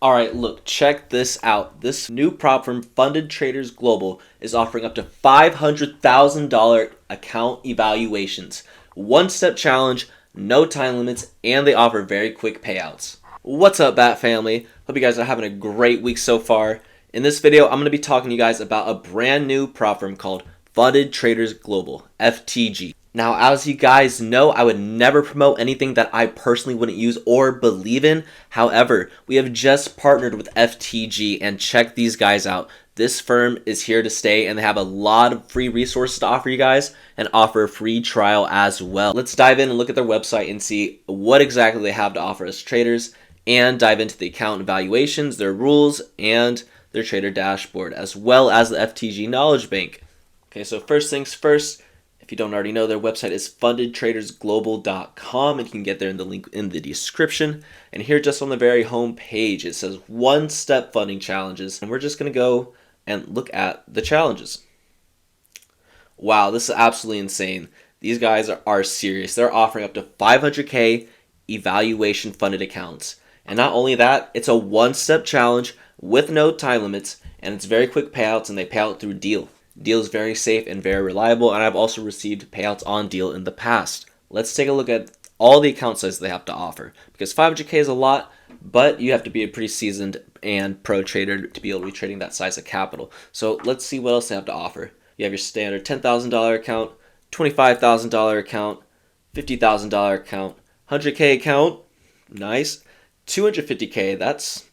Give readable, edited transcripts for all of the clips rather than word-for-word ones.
Alright, look, check this out. This new prop from Funded Traders Global is offering up to $500,000 account evaluations. One-step challenge, no time limits, and they offer very quick payouts. What's up, Bat family? Hope you guys are having a great week so far. In this video, I'm going to be talking to you guys about a brand new prop firm called Funded Traders Global, FTG. Now, as you guys know, I would never promote anything that I personally wouldn't use or believe in. However, we have just partnered with FTG, and check these guys out. This firm is here to stay, and they have a lot of free resources to offer you guys and offer a free trial as well. Let's dive in and look at their website and see what exactly they have to offer us traders, and dive into the account evaluations, their rules, and their trader dashboard, as well as the FTG knowledge bank. Okay, so first things first. If you don't already know, their website is fundedtradersglobal.com, and you can get there in the link in the description. And here, just on the very home page, it says one-step funding challenges, and we're just going to go and look at the challenges. Wow, this is absolutely insane. These guys are serious. They're offering up to 500K evaluation funded accounts. And not only that, it's a one-step challenge with no time limits, and it's very quick payouts, and they pay out through Deal. Deal is very safe and very reliable, and I've also received payouts on Deal in the past. Let's take a look at all the account sizes they have to offer, because 500K is a lot, but you have to be a pretty seasoned and pro trader to be able to be trading that size of capital. So let's see what else they have to offer. You have your standard $10,000 account, $25,000 account, $50,000 account, 100K account, nice, 250K, that's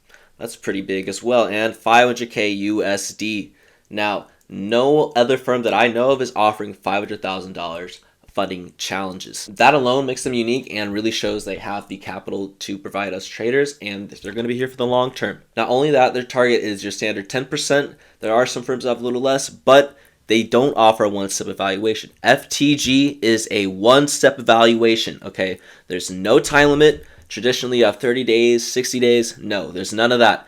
pretty big as well, and 500K USD. Now, no other firm that I know of is offering $500,000 funding challenges. That alone makes them unique and really shows they have the capital to provide us traders, and they're going to be here for the long term. Not only that, their target is your standard 10%. There are some firms that have a little less, but they don't offer a one-step evaluation. FTG is a one-step evaluation, okay? There's no time limit. Traditionally, you have 30 days, 60 days. No, there's none of that.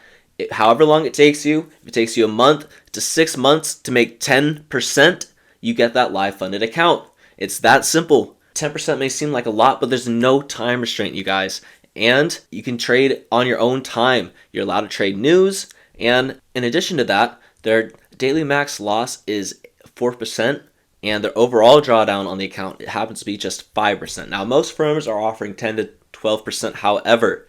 However long it takes you, if it takes you a month to 6 months to make 10%, you get that live funded account. It's that simple. 10% may seem like a lot, but there's no time restraint, you guys. And you can trade on your own time. You're allowed to trade news. And in addition to that, their daily max loss is 4%. And their overall drawdown on the account, it happens to be just 5%. Now, most firms are offering 10 to 12%. However,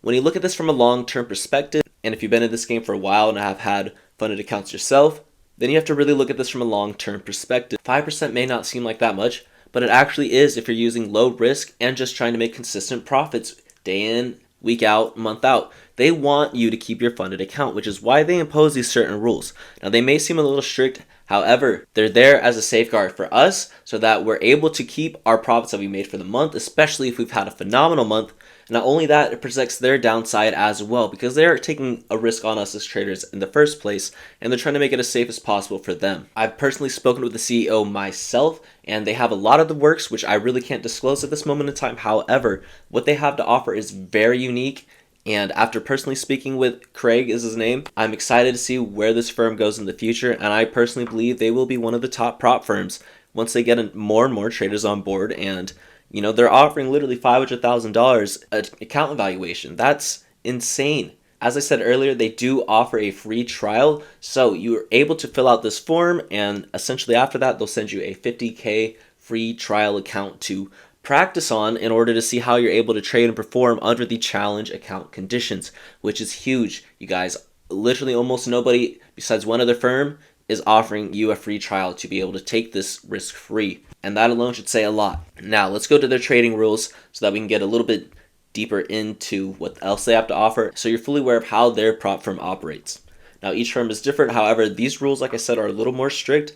when you look at this from a long-term perspective, and if you've been in this game for a while and have had funded accounts yourself, then you have to really look at this from a long-term perspective. 5% may not seem like that much, but it actually is if you're using low risk and just trying to make consistent profits day in, week out, month out. They want you to keep your funded account, which is why they impose these certain rules. Now, they may seem a little strict. However, they're there as a safeguard for us so that we're able to keep our profits that we made for the month, especially if we've had a phenomenal month. Not only that, it protects their downside as well, because they're taking a risk on us as traders in the first place, and they're trying to make it as safe as possible for them. I've personally spoken with the CEO myself, and they have a lot of the works, which I really can't disclose at this moment in time. However, what they have to offer is very unique, and after personally speaking with Craig, is his name, I'm excited to see where this firm goes in the future, and I personally believe they will be one of the top prop firms once they get more and more traders on board. And you know, they're offering literally $500,000 account evaluation. That's insane. As I said earlier, they do offer a free trial. So you're able to fill out this form, and essentially after that, they'll send you a 50K free trial account to practice on in order to see how you're able to trade and perform under the challenge account conditions, which is huge. You guys, literally almost nobody besides one other firm is offering you a free trial to be able to take this risk free. And that alone should say a lot. Now, let's go to their trading rules so that we can get a little bit deeper into what else they have to offer, so you're fully aware of how their prop firm operates. Now, each firm is different. However, these rules, like I said, are a little more strict,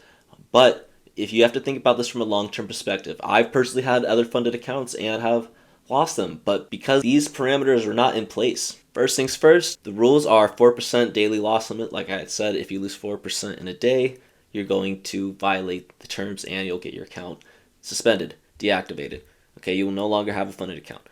but if you have to think about this from a long-term perspective, I've personally had other funded accounts and have lost them, but because these parameters are not in place. First things first, the rules are 4% daily loss limit. Like I had said, if you lose 4% in a day, you're going to violate the terms and you'll get your account suspended, deactivated. Okay, you will no longer have a funded account.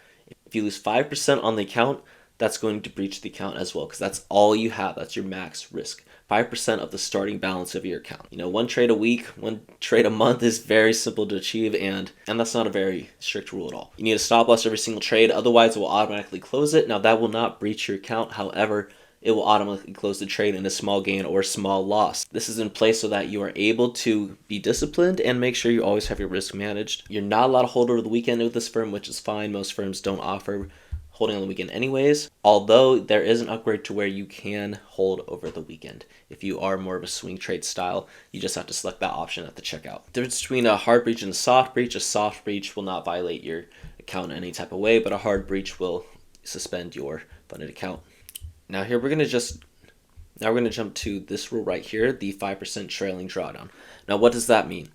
If you lose 5% on the account, that's going to breach the account as well, because that's all you have. That's your max risk. 5% of the starting balance of your account. One trade a week, one trade a month is very simple to achieve, and that's not a very strict rule at all. You need a stop loss every single trade, otherwise it will automatically close it. Now that will not breach your account, however, it will automatically close the trade in a small gain or small loss. This is in place so that you are able to be disciplined and make sure you always have your risk managed. You're not allowed to hold over the weekend with this firm, which is fine. Most firms don't offer holding on the weekend anyways, although there is an upgrade to where you can hold over the weekend. If you are more of a swing trade style, you just have to select that option at the checkout. The difference between a hard breach and a soft breach will not violate your account in any type of way, but a hard breach will suspend your funded account. Now here we're going to jump to this rule right here, the 5% trailing drawdown. Now what does that mean?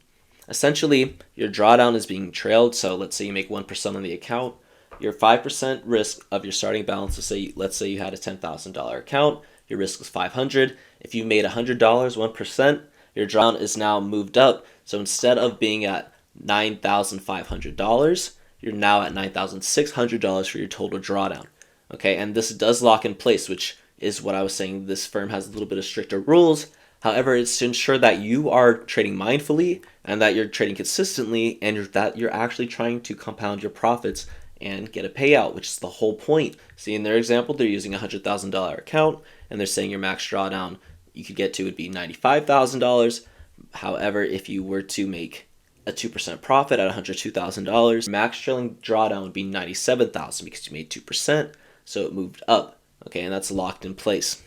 Essentially, your drawdown is being trailed, so let's say you make 1% on the account. Your 5% risk of your starting balance, let's say you had a $10,000 account, your risk was $500. If you made $100, 1%, your drawdown is now moved up. So instead of being at $9,500, you're now at $9,600 for your total drawdown. Okay, and this does lock in place, which is what I was saying. This firm has a little bit of stricter rules. However, it's to ensure that you are trading mindfully and that you're trading consistently and that you're actually trying to compound your profits and get a payout, which is the whole point. See, in their example, they're using a $100,000 account, and they're saying your max drawdown you could get to would be $95,000. However, if you were to make a 2% profit at $102,000, max trailing drawdown would be $97,000 because you made 2%, so it moved up. Okay, and that's locked in place.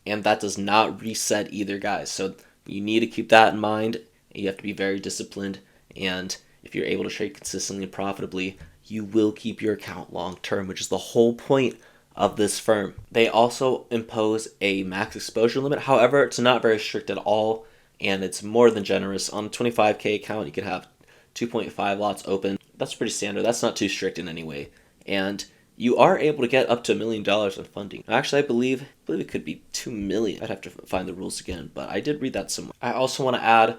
And that does not reset either, guys. So you need to keep that in mind. You have to be very disciplined, and if you're able to trade consistently and profitably, you will keep your account long term, which is the whole point of this firm. They also impose a max exposure limit. However, it's not very strict at all, and it's more than generous. On a 25K account, you could have 2.5 lots open. That's pretty standard. That's not too strict in any way. And you are able to get up to $1 million in funding. Actually, I believe it could be $2 million. I'd have to find the rules again, but I did read that somewhere. I also want to add,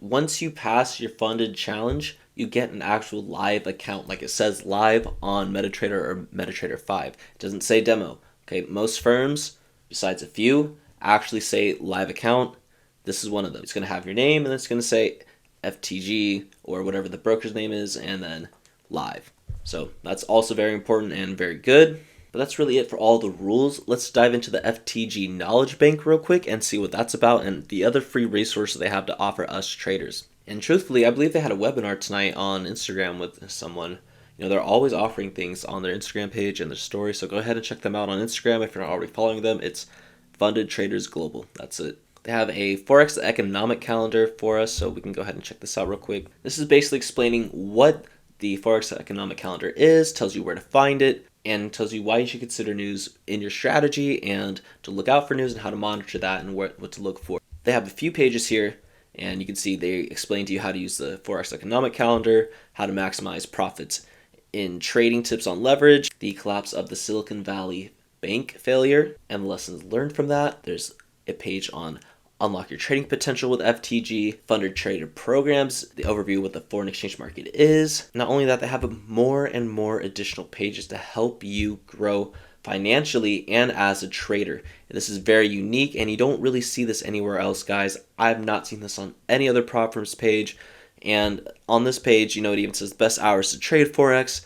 once you pass your funded challenge, you get an actual live account. Like it says live on MetaTrader or MetaTrader 5. It doesn't say demo. Okay, most firms, besides a few, actually say live account. This is one of them. It's going to have your name, and it's going to say FTG or whatever the broker's name is, and then live. So that's also very important and very good. But that's really it for all the rules. Let's dive into the FTG Knowledge Bank real quick and see what that's about and the other free resources they have to offer us traders. And truthfully, I believe they had a webinar tonight on Instagram with someone. They're always offering things on their Instagram page and their story, so go ahead and check them out on Instagram if you're not already following them. It's Funded Traders Global. That's it. They have a Forex economic calendar for us, so we can go ahead and check this out real quick. This is basically explaining what the Forex economic calendar is, tells you where to find it, and tells you why you should consider news in your strategy and to look out for news and how to monitor that and what to look for. They have a few pages here, and you can see they explain to you how to use the Forex economic calendar, how to maximize profits in trading, tips on leverage, the collapse of the Silicon Valley Bank failure, and lessons learned from that. There's a page on unlock your trading potential with FTG, funded trader programs, the overview of what the foreign exchange market is. Not only that, they have more and more additional pages to help you grow financially and as a trader. This is very unique, and you don't really see this anywhere else, guys. I've not seen this on any other prop firm's page. And on this page, it even says best hours to trade Forex,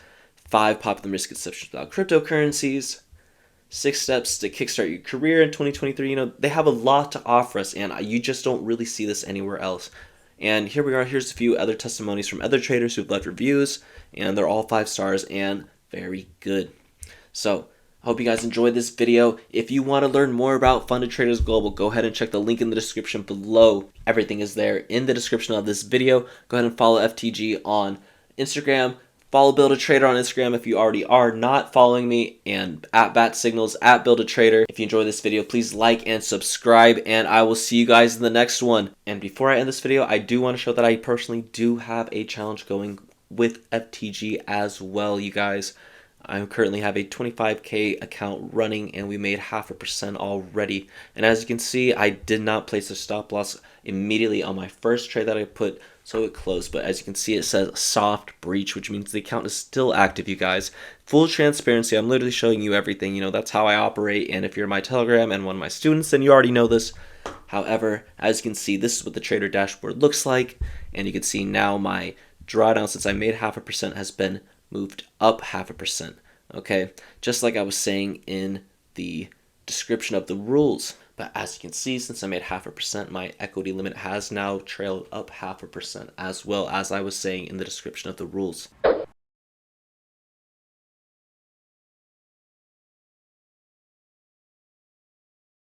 5 popular misconceptions about cryptocurrencies, 6 steps to kickstart your career in 2023. They have a lot to offer us, and you just don't really see this anywhere else. And here we are. Here's a few other testimonies from other traders who've left reviews, and they're all 5 stars and very good. So I hope you guys enjoyed this video. If you want to learn more about Funded Traders Global, go ahead and check the link in the description below. Everything is there in the description of this video. Go ahead and follow FTG on Instagram. Follow Build a Trader on Instagram if you already are not following me, and at Bat Signals, at Build a Trader. If you enjoyed this video, please like and subscribe, and I will see you guys in the next one. And before I end this video, I do want to show that I personally do have a challenge going with FTG as well, you guys. I currently have a 25K account running and we made 0.5% already. And as you can see, I did not place a stop loss immediately on my first trade that I put, so it closed. But as you can see, it says soft breach, which means the account is still active, you guys. Full transparency, I'm literally showing you everything. That's how I operate. And if you're in my Telegram and one of my students, then you already know this. However, as you can see, this is what the trader dashboard looks like. And you can see now my drawdown, since I made 0.5%, has been moved up 0.5%. Okay, just like I was saying in the description of the rules. But as you can see, since I made 0.5%, my equity limit has now trailed up 0.5%, as well as I was saying in the description of the rules.